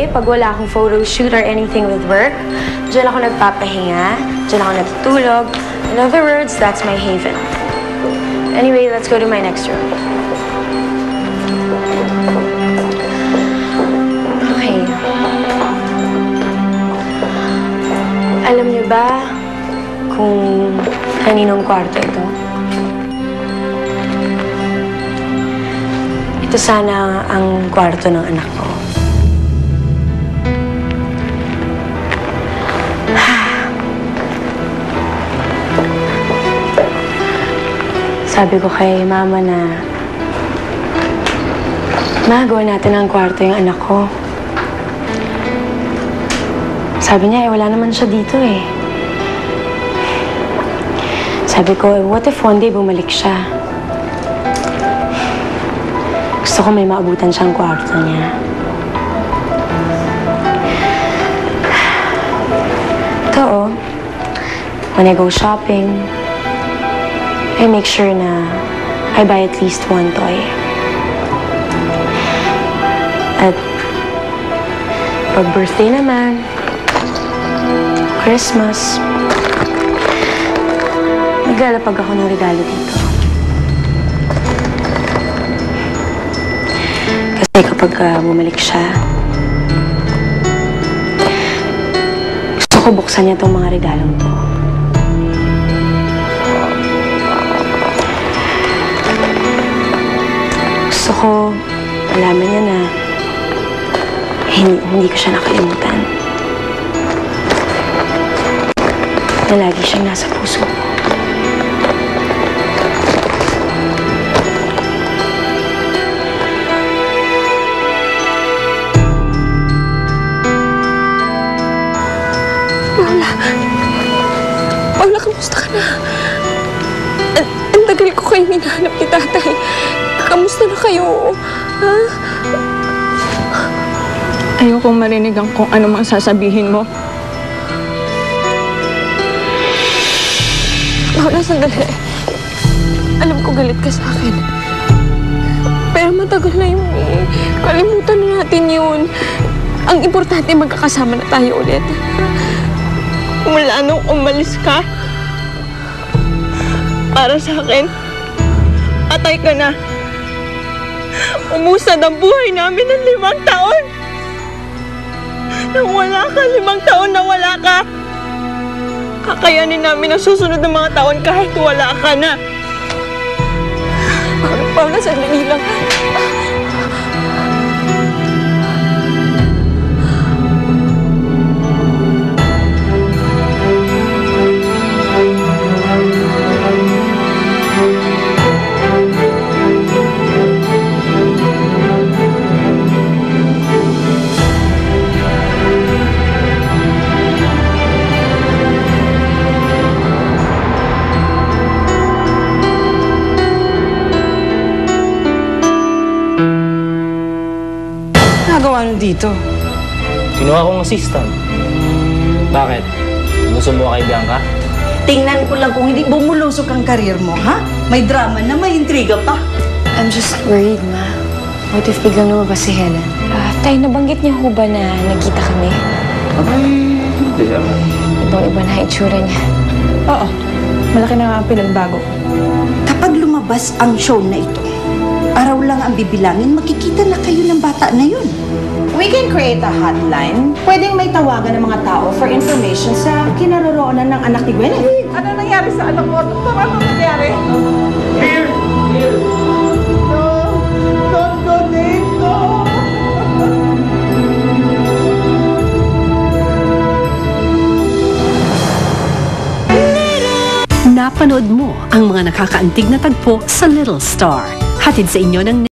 gabi, pag wala akong photo shoot or anything with work, dyan ako nagpapahinga, dyan ako natutulog. In other words, that's my haven. Anyway, let's go to my next room. Okay. Alam niyo ba kung kaninong kwarto ito? Ito sana ang kwarto ng anak ko. Sabi ko kay Mama na magawa natin ang kwarto yung anak ko. Sabi niya, wala naman siya dito eh. Sabi ko, what if one day bumalik siya? Gusto ko may maabutan siyang kwarto niya. Ito oh, when I go shopping, I make sure na I buy at least one toy. At pag birthday naman, Christmas, naglalapag ako ng regalo dito. Kasi kapag bumalik siya, gusto ko buksan niya itong mga regalong to. Gusto ko malaman niya na hindi ko siya nakalimutan. Na lagi siyang nasa puso ko. Paula, kamusta ka na? Ang tagal ko kayo hinahanap ni Tatay. Kamusta na kayo? Ha? Ayokong marinig ang kung ano mang sasabihin mo. Paula, sandali. Alam ko galit ka sa akin. Pero matagal na yun eh. Kalimutan na natin yun. Ang importante, magkakasama na tayo ulit. Mula nung umalis ka, para sa akin, patay ka na. Umusad ang buhay namin ng 5 taon. Nang wala ka, 5 taon na wala ka. Kakayanin namin ang susunod ng mga taon kahit wala ka na. Paula, sandali lang. Nagawa nyo dito? Kinuha kong assistant. Bakit? Gusto mo kay Bianca? Tingnan ko lang kung hindi bumulusok ang karir mo, ha? May drama na, may intriga pa. I'm just worried, Ma. What if biglang lumabas si Helen? Tay, nabanggit niya ho ba na nagkita kami? Hindi naman. Ibang-iba na itsura niya. Oo, malaki na nga ang pinagbago. Kapag lumabas ang show na ito, araw lang ang bibilangin, makikita na kayo ng bata na yun. We can create a hotline. Pwedeng may tawagan ng mga tao for information sa kinaroroonan ng anak ni Gwyneth. Ano nangyari sa anak mo? Doktor, ano nangyari? Here! Here! Don't go dito! Napanood mo ang mga nakakaantig na tagpo sa Little Star. Hatid sa inyo ng